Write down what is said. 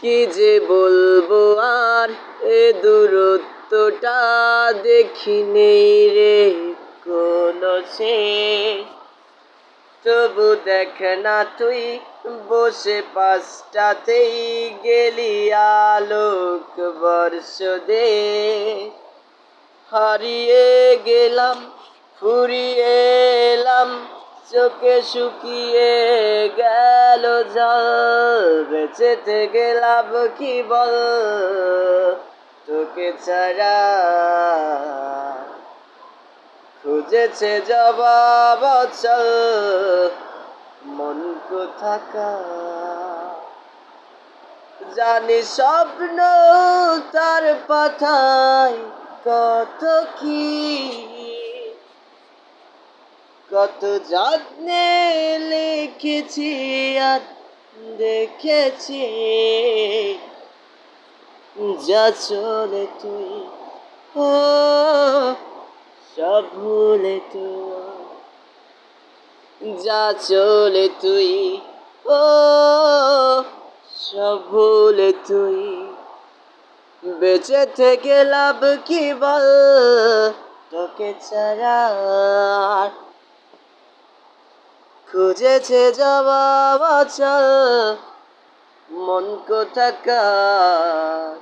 কি যে বলবো আর এ দূরত্বটা দেখি নেই রে কোনো শেষ। তবু দেখ না তুই বসে পাশটাতেই গেলি আলোক বর্ষ দে। হারিয়ে গেলাম ফুরিয়ে এলাম চোখে শুকিয়ে গেল জল। বেঁচে থেকে লাভ কি বল তোকে ছাড়া। খুঁজেছে জবাব অচল মন কোথাকার। জানি স্বপ্ন তার পাতায় কত কি, কত যত্নে লিখেছি আর দেখেছি। যা চলে তুই ও সব ভুলে তুই, যা চলে তুই ও সব ভুলে তুই। বেঁচে থেকে লাভ কি বল তোকে ছাড়া। খুঁজেছে জবাব অচল মন কোথাকার।